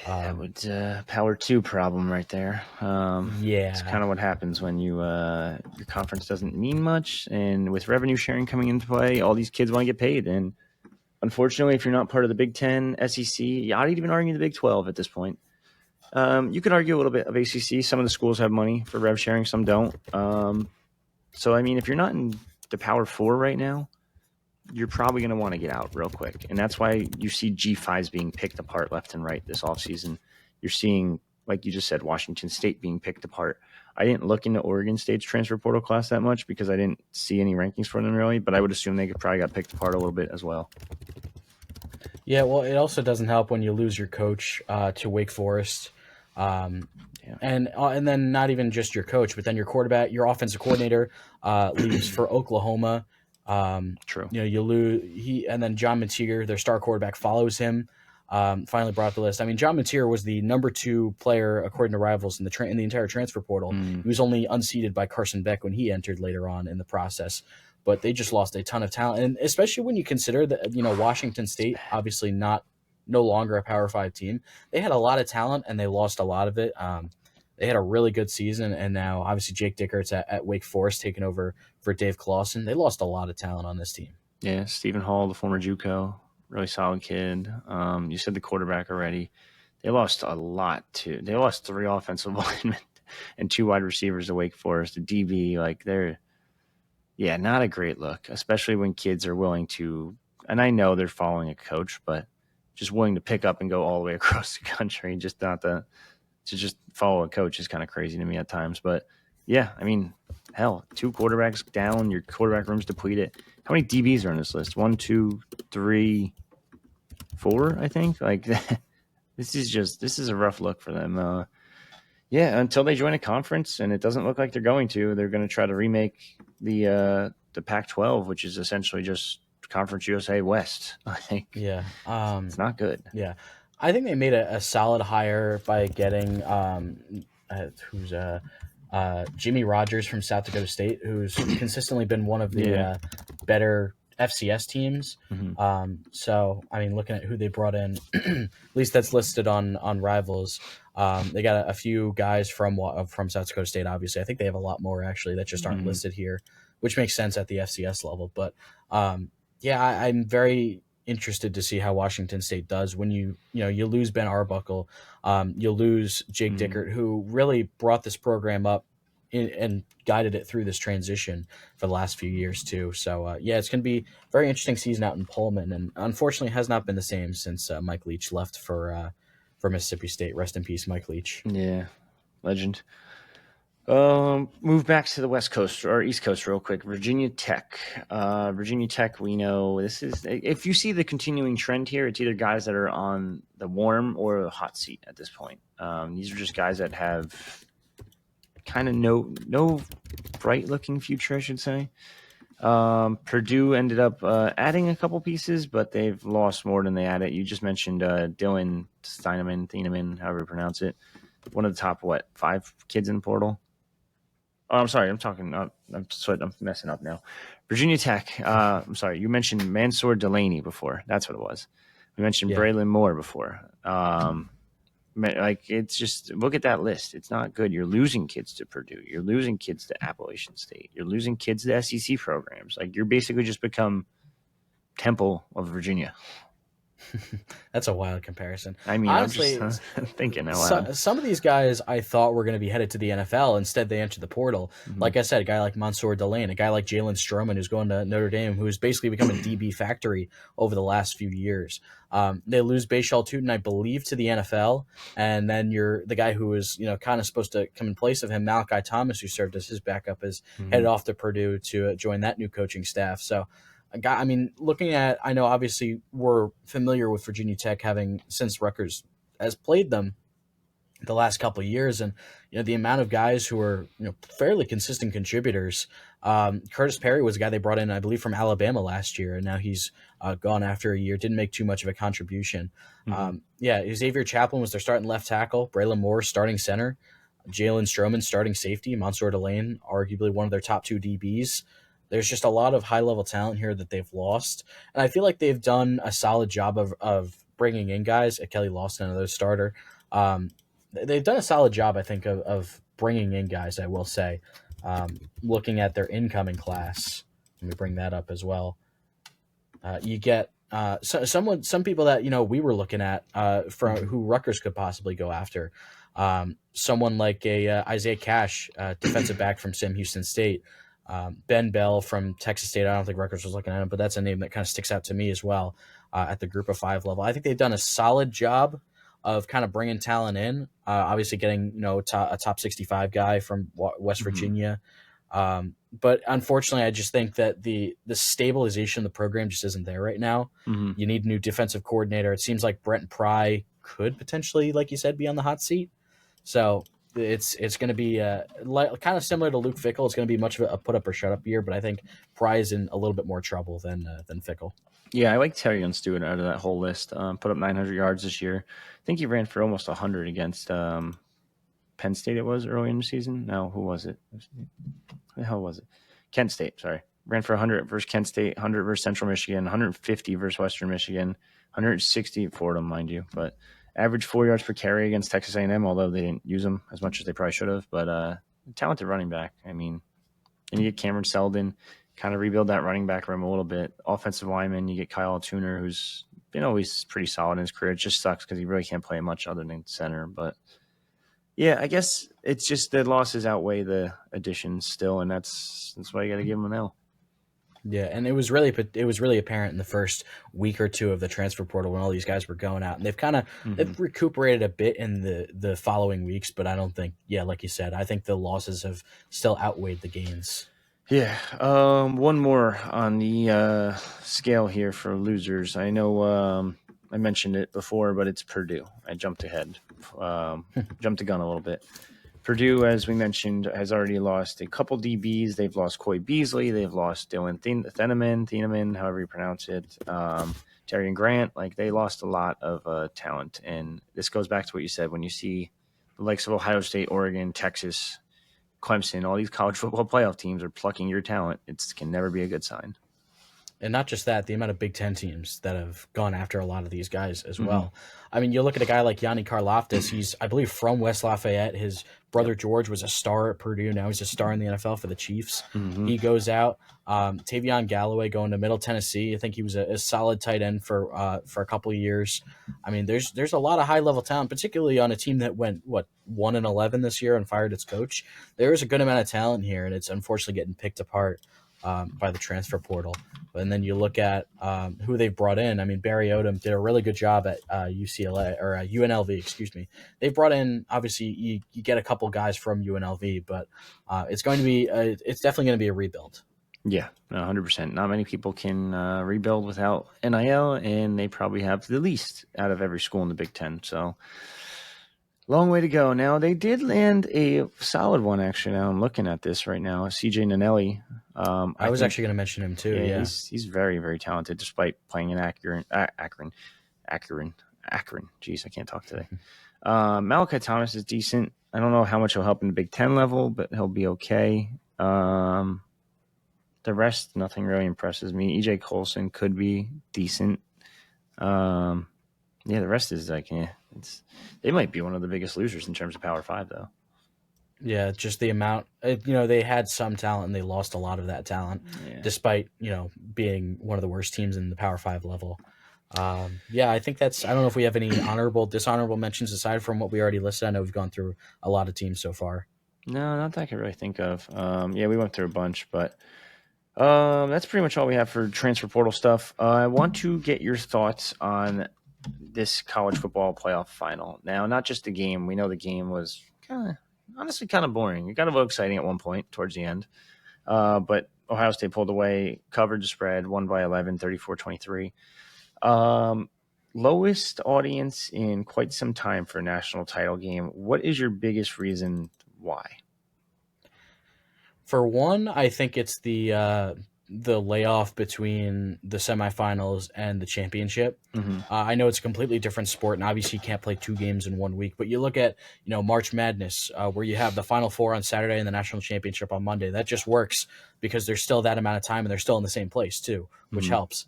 That would power 2 problem right there. It's kind of what happens when your conference doesn't mean much, and with revenue sharing coming into play, all these kids want to get paid. And unfortunately, if you're not part of the Big 10, SEC, I'd even argue the Big 12 at this point. You could argue a little bit of ACC. Some of the schools have money for rev sharing, some don't. So, I mean, if you're not in the Power 4 right now, you're probably going to want to get out real quick. And that's why you see G5s being picked apart left and right this offseason. You're seeing, like you just said, Washington State being picked apart. I didn't look into Oregon State's transfer portal class that much because I didn't see any rankings for them really, but I would assume they probably got picked apart a little bit as well.
Yeah, well, it also doesn't help when you lose your coach to Wake Forest. And then not even just your coach, but then your quarterback, your offensive coordinator leaves for Oklahoma.
True.
You lose and then John Mateer, their star quarterback, follows him. Finally brought up the list. I mean, John Mateer was the number 2 player according to Rivals in the entire transfer portal. He was only unseated by Carson Beck when he entered later on in the process. But they just lost a ton of talent, and especially when you consider that Washington State obviously no longer a Power 5 team. They had a lot of talent and they lost a lot of it. They had a really good season, and now obviously Jake Dickert's at Wake Forest taking over for Dave Clawson. They lost a lot of talent on this team.
Yeah, Stephen Hall, the former JUCO, really solid kid. You said the quarterback already. They lost a lot too. They lost 3 offensive linemen and 2 wide receivers to Wake Forest. The DB, not a great look, especially when kids are willing to. And I know they're following a coach, but just willing to pick up and go all the way across the country, just not to just follow a coach is kind of crazy to me at times. But yeah, I mean, hell, 2 quarterbacks down, your quarterback room's depleted. How many DBs are on this list? 1, 2, 3, 4, I think. This is a rough look for them. Until they join a conference, and it doesn't look like they're going to. They're going to try to remake the Pac-12, which is essentially just Conference USA West. It's not good.
Yeah, I think they made a solid hire by getting Jimmy Rogers from South Dakota State, who's consistently been one of the better FCS teams.
Mm-hmm.
So, I mean, looking at who they brought in, at least that's listed on Rivals. They got a few guys from South Dakota State, obviously. I think they have a lot more, actually, that just aren't listed here, which makes sense at the FCS level. But, I'm very interested to see how Washington State does when you lose Ben Arbuckle. You'll lose Jake Dickert, who really brought this program up and guided it through this transition for the last few years too. So it's going to be a very interesting season out in Pullman, and unfortunately has not been the same since Mike Leach left for Mississippi State. Rest in peace, Mike Leach.
Yeah, legend. Move back to the West Coast or East Coast real quick. Virginia Tech. Virginia Tech, we know this is, if you see the continuing trend here, it's either guys that are on the warm or the hot seat at this point. These are just guys that have kind of no bright looking future, I should say. Purdue ended up adding a couple pieces, but they've lost more than they added. You just mentioned Dylan Thieneman, however you pronounce it. One of the top, 5 kids in the portal? Oh, I'm sorry. I'm messing up now. Virginia Tech. I'm sorry. You mentioned Mansour Delaney before. That's what it was. We mentioned Braylon Moore before. It's just, look at that list. It's not good. You're losing kids to Purdue. You're losing kids to Appalachian State. You're losing kids to SEC programs. Like, you're basically just become Temple of Virginia.
That's a wild comparison.
I mean, honestly, I'm just thinking out loud.
Some of these guys I thought were going to be headed to the NFL. Instead, they entered the portal. Mm-hmm. Like I said, a guy like Mansour Delaney, a guy like Jalen Stroman, who's going to Notre Dame, who's basically become a DB factory over the last few years. They lose Bashal Tutin, I believe, to the NFL, and then the guy who was kind of supposed to come in place of him, Malachi Thomas, who served as his backup, is headed off to Purdue to join that new coaching staff. So. Looking at, I know obviously we're familiar with Virginia Tech having, since Rutgers has played them the last couple of years, and the amount of guys who are fairly consistent contributors. Curtis Perry was a guy they brought in, I believe, from Alabama last year, and now he's gone after a year. Didn't make too much of a contribution. Xavier Chaplin was their starting left tackle. Braylon Moore starting center. Jalen Stroman starting safety. Mansour Delaney, arguably one of their top 2 DBs. There's just a lot of high-level talent here that they've lost. And I feel like they've done a solid job of bringing in guys. Kelly Lawson, another starter. They've done a solid job, I think, of bringing in guys, I will say. Looking at their incoming class. Let me bring that up as well. You get some people that we were looking at from who Rutgers could possibly go after. Someone like Isaiah Cash, defensive back from Sam Houston State. Ben Bell from Texas State. I don't think Rutgers was looking at him, but that's a name that kind of sticks out to me as well at the Group of 5 level. I think they've done a solid job of kind of bringing talent in. Obviously, getting a top 65 guy from West Virginia. But unfortunately, I just think that the stabilization of the program just isn't there right now. Mm-hmm. You need a new defensive coordinator. It seems like Brent Pry could potentially, like you said, be on the hot seat. So. It's going to be kind of similar to Luke Fickell. It's going to be much of a put up or shut up year, but I think Pry is in a little bit more trouble than Fickell.
Yeah, I like Terrion Stewart out of that whole list. Put up 900 yards this year. I think he ran for almost 100 against Penn State. It was early in the season. No, who was it? Who the hell was it? Kent State. Sorry, ran for 100 versus Kent State, 100 versus Central Michigan, 150 versus Western Michigan, 160 at Fordham, mind you, but. Average 4 yards per carry against Texas A&M, although they didn't use him as much as they probably should have. But talented running back. I mean, and you get Cameron Seldon, kind of rebuild that running back room a little bit. Offensive lineman, you get Kyle Tuner, who's been always pretty solid in his career. It just sucks because he really can't play much other than center. But yeah, I guess it's just the losses outweigh the additions still, and that's why you got to give them an L.
Yeah, and it was really apparent in the first week or two of the transfer portal when all these guys were going out, and they've kind of they've recuperated a bit in the following weeks, but I don't think, like you said, I think the losses have still outweighed the gains.
Yeah, one more on the scale here for losers. I know I mentioned it before, but it's Purdue. I jumped ahead, jumped the gun a little bit. Purdue, as we mentioned, has already lost a couple DBs. They've lost Coy Beasley. They've lost Dylan Thieneman, however you pronounce it. Terry and Grant. Like, they lost a lot of talent. And this goes back to what you said. When you see the likes of Ohio State, Oregon, Texas, Clemson, all these college football playoff teams are plucking your talent, it can never be a good sign.
And not just that, the amount of Big Ten teams that have gone after a lot of these guys as well. I mean, you look at a guy like Yanni Karlaftis. He's, I believe, from West Lafayette. His brother George was a star at Purdue. Now he's a star in the NFL for the Chiefs. He goes out. Tavion Galloway going to Middle Tennessee. I think he was a solid tight end for a couple of years. I mean, there's a lot of high-level talent, particularly on a team that went, 1-11 this year and fired its coach. There is a good amount of talent here, and it's unfortunately getting picked apart by the transfer portal. And then you look at who they brought in. I mean, Barry Odom did a really good job at UCLA or UNLV, excuse me. They brought in, obviously, you get a couple guys from UNLV, but it's definitely going to be a rebuild.
Yeah, 100%. Not many people can rebuild without NIL, and they probably have the least out of every school in the Big Ten. So, long way to go. Now, they did land a solid one, actually. Now I'm looking at this right now. CJ Nanelli.
I was actually going to mention him too. Yeah.
He's very, very talented, despite playing in Akron. Jeez, I can't talk today. Malachi Thomas is decent. I don't know how much he'll help in the Big Ten level, but he'll be okay. The rest, nothing really impresses me. EJ Colson could be decent. The rest is like, they might be one of the biggest losers in terms of Power 5, though.
Yeah, just the amount. They had some talent and they lost a lot of that talent, despite being one of the worst teams in the Power 5 level. I think that's. I don't know if we have any honorable, dishonorable mentions aside from what we already listed. I know we've gone through a lot of teams so far.
No, not that I can really think of. We went through a bunch, but that's pretty much all we have for transfer portal stuff. I want to get your thoughts on this college football playoff final. Now, not just the game. We know the game was honestly kind of boring. It got a little exciting at one point towards the end. But Ohio State pulled away, covered the spread, won by 11, 34-23. Lowest audience in quite some time for a national title game. What is your biggest reason why?
For one, I think it's the layoff between the semifinals and the championship.
Mm-hmm.
I know it's a completely different sport, and obviously you can't play 2 games in 1 week. But you look at March Madness, where you have the Final Four on Saturday and the national championship on Monday. That just works because there's still that amount of time, and they're still in the same place too, which helps.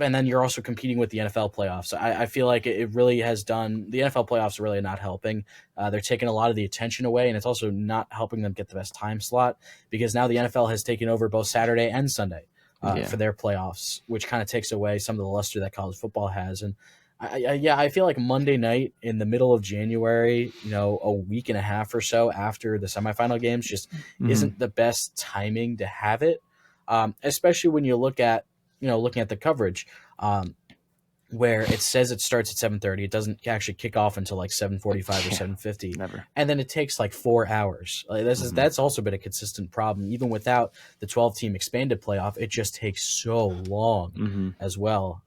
And then you're also competing with the NFL playoffs. I feel like it really has done – the NFL playoffs are really not helping. They're taking a lot of the attention away, and it's also not helping them get the best time slot because now the NFL has taken over both Saturday and Sunday for their playoffs, which kind of takes away some of the luster that college football has. And, I feel like Monday night in the middle of January, a week and a half or so after the semifinal games just isn't the best timing to have it, especially when you look at looking at the coverage, where it says it starts at 7:30, it doesn't actually kick off until like 7:45 or 7:50, and then it takes like 4 hours. That's also been a consistent problem, even without the 12-team expanded playoff. It just takes so long as well.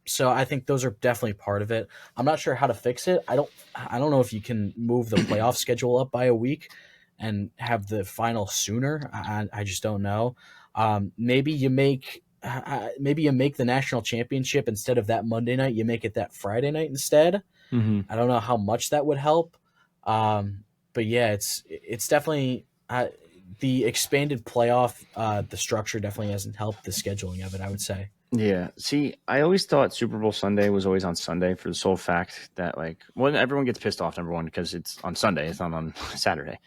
So I think those are definitely part of it. I'm not sure how to fix it. I don't know if you can move the playoff schedule up by a week and have the final sooner. I just don't know. Maybe you make the national championship instead of that Monday night, you make it that Friday night instead. I don't know how much that would help. But yeah, it's definitely the expanded playoff, the structure definitely hasn't helped the scheduling of it, I would say.
Yeah. See, I always thought Super Bowl Sunday was always on Sunday for the sole fact that everyone gets pissed off, number one, because it's on Sunday, it's not on Saturday,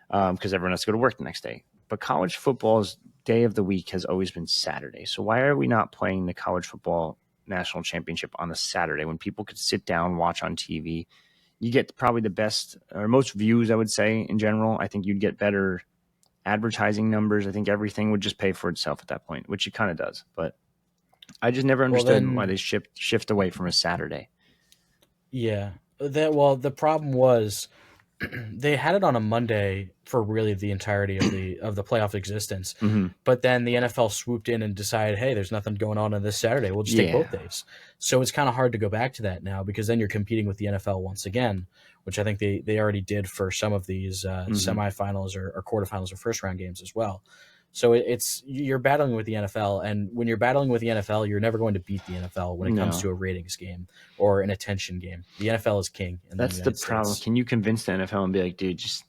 because everyone has to go to work the next day. But college football's day of the week has always been Saturday. So why are we not playing the college football national championship on a Saturday when people could sit down, watch on TV? You get probably the best or most views, I would say, in general. I think you'd get better advertising numbers. I think everything would just pay for itself at that point, which it kind of does. But I just never understood why they shift away from a Saturday.
Yeah. The problem was they had it on a Monday for really the entirety of the playoff existence. But then the NFL swooped in and decided, hey, there's nothing going on this Saturday. We'll just take both days. So it's kind of hard to go back to that now because then you're competing with the NFL once again, which I think they already did for some of these semifinals or quarterfinals or first round games as well. So you're battling with the NFL, and when you're battling with the NFL, you're never going to beat the NFL when it comes to a ratings game or an attention game. The NFL is king.
That's the problem. Can you convince the NFL and be like, dude, just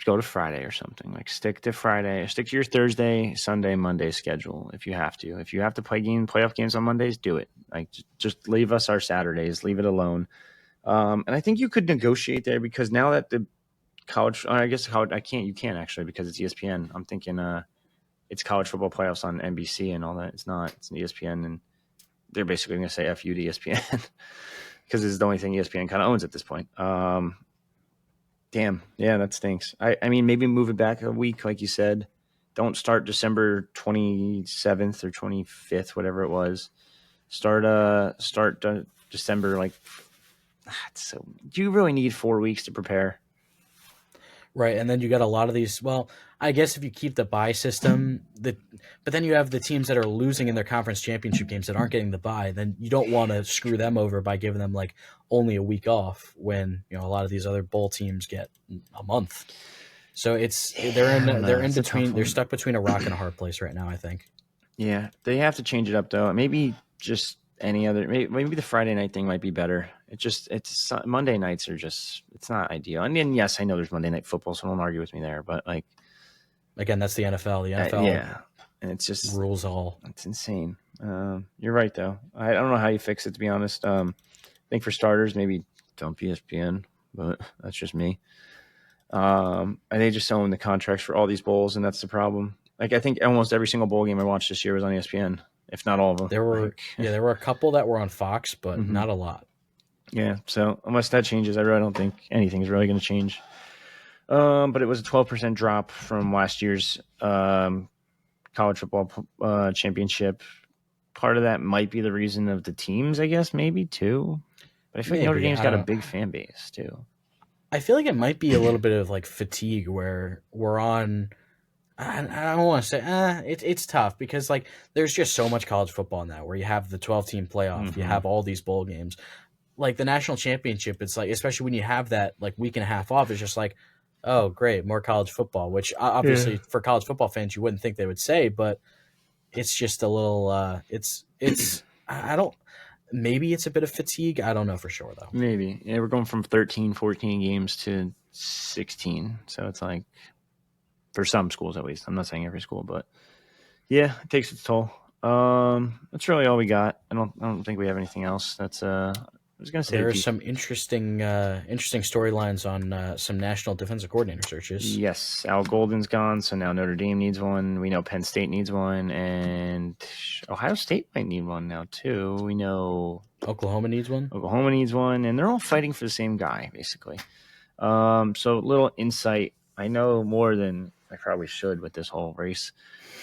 go to Friday or something? Like stick to Friday, or stick to your Thursday, Sunday, Monday schedule if you have to. If you have to play playoff games on Mondays, do it. Like just leave us our Saturdays, leave it alone. And I think you could negotiate there because now that the college, you can't actually because it's ESPN. I'm thinking it's college football playoffs on NBC and all that. It's not. It's an ESPN, and they're basically going to say F you to ESPN because it's the only thing ESPN kind of owns at this point. Damn. Yeah, that stinks. I mean, maybe move it back a week, like you said. Don't start December 27th or 25th, whatever it was. Start December like. So do you really need 4 weeks to prepare?
Right, and then you got a lot of these. Well, I guess if you keep the bye system, but then you have the teams that are losing in their conference championship games that aren't getting the bye. Then you don't want to screw them over by giving them like only a week off when a lot of these other bowl teams get a month. So they're in between. They're stuck between a rock and a hard place right now, I think.
Yeah, they have to change it up though. Maybe just any other. Maybe the Friday night thing might be better. It's Monday nights are just it's not ideal. And then yes, I know there's Monday night football, so don't argue with me there. But like
again, that's the NFL. The NFL,
yeah, and it's just
rules all.
It's insane. You're right though. I don't know how you fix it to be honest. I think for starters, maybe dump ESPN, but that's just me. And they just own the contracts for all these bowls, and that's the problem. Like I think almost every single bowl game I watched this year was on ESPN, if not all of them.
There were a couple that were on Fox, but not a lot.
Yeah, so unless that changes, I really don't think anything's really going to change. But it was a 12% drop from last year's college football championship. Part of that might be the reason of the teams, I guess, maybe too. But I feel like Notre Dame's got a big fan base too.
I feel like it might be a little bit of like fatigue where we're on. I don't want to say it's tough because like there's just so much college football now where you have the 12-team playoff, you have all these bowl games. Like the national championship, it's like, especially when you have that like week and a half off, it's just like, oh, great, more college football, which obviously for college football fans, you wouldn't think they would say, but it's just a little, I don't, maybe it's a bit of fatigue. I don't know for sure though.
Maybe. Yeah, we're going from 13, 14 games to 16. So it's like, for some schools at least. I'm not saying every school, but yeah, it takes its toll. That's really all we got. I don't think we have anything else. That's I was going to say
there are some interesting storylines on some national defensive coordinator searches.
Yes, Al Golden's gone, so now Notre Dame needs one. We know Penn State needs one, and Ohio State might need one now too. We know
Oklahoma needs one.
Oklahoma needs one, and they're all fighting for the same guy, basically. So little insight. I know more than I probably should with this whole race.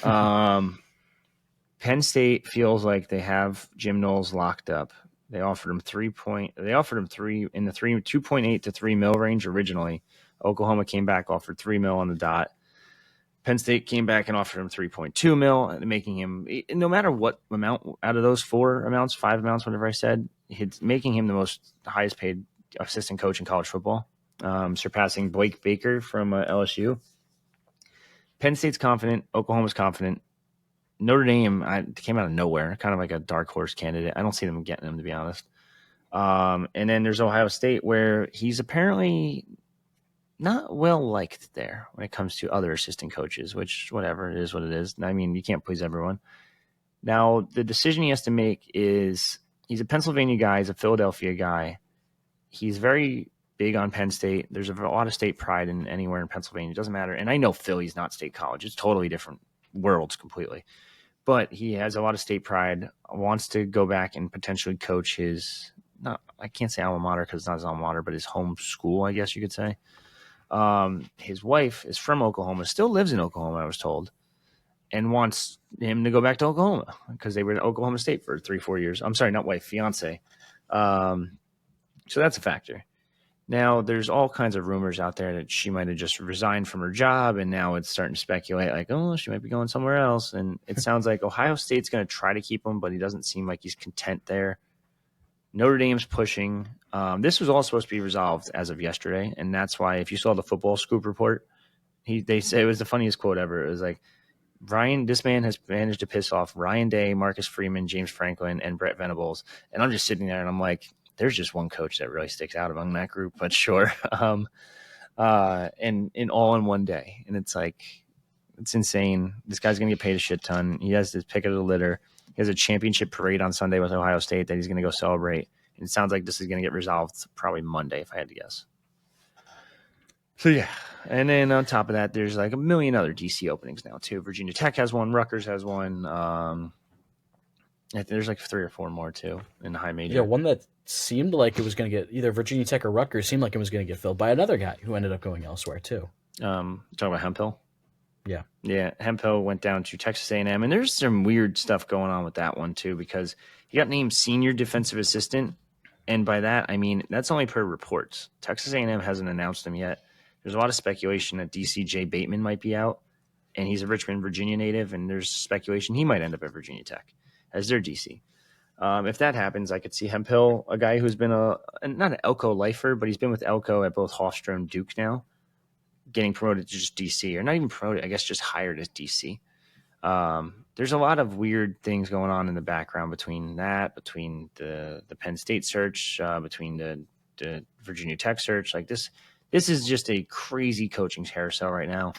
Penn State feels like they have Jim Knowles locked up. They offered him 3 in the 2.8 to 3 mil range originally. Oklahoma came back, offered 3 mil on the dot. Penn State came back and offered him 3.2 mil, making him, no matter what amount out of those 5 amounts, whatever I said, making him the highest paid assistant coach in college football, surpassing Blake Baker from LSU. Penn State's confident. Oklahoma's confident. Notre Dame came out of nowhere, kind of like a dark horse candidate. I don't see them getting him, to be honest. And then there's Ohio State, where he's apparently not well liked there when it comes to other assistant coaches, which, whatever, it is what it is. I mean, you can't please everyone. Now, the decision he has to make is he's a Pennsylvania guy, he's a Philadelphia guy. He's very big on Penn State. There's a lot of state pride in anywhere in Pennsylvania. It doesn't matter. And I know Philly's not state college. It's totally different worlds completely. But he has a lot of state pride, wants to go back and potentially coach I can't say alma mater because it's not his alma mater, but his home school, I guess you could say. His wife is from Oklahoma, still lives in Oklahoma, I was told, and wants him to go back to Oklahoma because they were at Oklahoma State for 3-4 years. I'm sorry, not wife, fiance. So that's a factor. Now, there's all kinds of rumors out there that she might have just resigned from her job, and now it's starting to speculate like, oh, she might be going somewhere else. And it sounds like Ohio State's going to try to keep him, but he doesn't seem like he's content there. Notre Dame's pushing. This was all supposed to be resolved as of yesterday, and that's why if you saw the football scoop report, they say it was the funniest quote ever. It was like, this man has managed to piss off Ryan Day, Marcus Freeman, James Franklin, and Brett Venables. And I'm just sitting there, and I'm like, there's just one coach that really sticks out among that group, but sure. And all in one day. And it's like, it's insane. This guy's going to get paid a shit ton. He has his pick of the litter. He has a championship parade on Sunday with Ohio State that he's going to go celebrate. And it sounds like this is going to get resolved probably Monday, if I had to guess. So, yeah. And then on top of that, there's like a million other DC openings now, too. Virginia Tech has one. Rutgers has one. There's like 3 or 4 more, too, in the high major.
Yeah, one that seemed like it was going to get either Virginia Tech or Rutgers seemed like it was going to get filled by another guy who ended up going elsewhere, too.
Talking about Hemphill? Yeah, Hemphill went down to Texas A&M, and there's some weird stuff going on with that one too, because he got named senior defensive assistant, and by that I mean that's only per reports. Texas A&M hasn't announced him yet. There's a lot of speculation that DCJ Bateman might be out, and he's a Richmond, Virginia native, and there's speculation he might end up at Virginia Tech as their DC. If that happens, I could see Hemphill, a guy who's been not an Elko lifer, but he's been with Elko at both Hofstra and Duke now, getting promoted to just DC, or not even promoted, I guess just hired as DC. There's a lot of weird things going on in the background between the Penn State search, between the Virginia Tech search. Like this is just a crazy coaching carousel right now.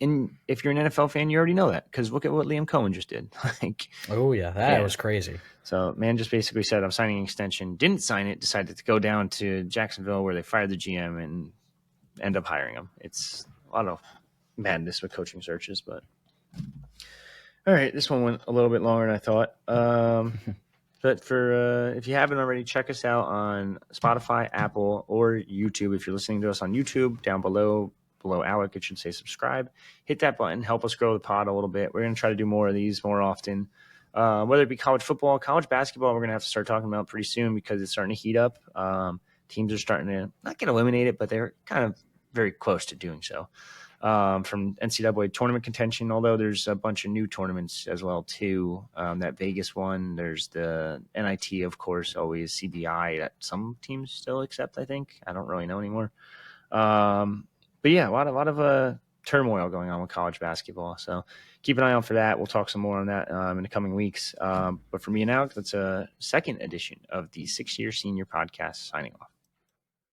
And if you're an NFL fan, you already know that, because look at what Liam Cohen just did.
That was crazy.
So man just basically said, I'm signing an extension, didn't sign it, decided to go down to Jacksonville where they fired the GM and end up hiring him. It's a lot of madness with coaching searches, but all right, this one went a little bit longer than I thought. But for if you haven't already, check us out on Spotify, Apple, or YouTube. If you're listening to us on YouTube, down below Alec, it should say subscribe. Hit that button, help us grow the pod a little bit. We're going to try to do more of these more often, whether it be college football, college basketball. We're going to have to start talking about pretty soon because it's starting to heat up. Teams are starting to not get eliminated, but they're kind of very close to doing so. From NCAA tournament contention, although there's a bunch of new tournaments as well too. That Vegas one, there's the NIT, of course, always CBI that some teams still accept. I think I don't really know anymore. But yeah, a lot of turmoil going on with college basketball. So keep an eye out for that. We'll talk some more on that in the coming weeks. But for me and Alex, that's a second edition of the 6-Year Senior Podcast. Signing off.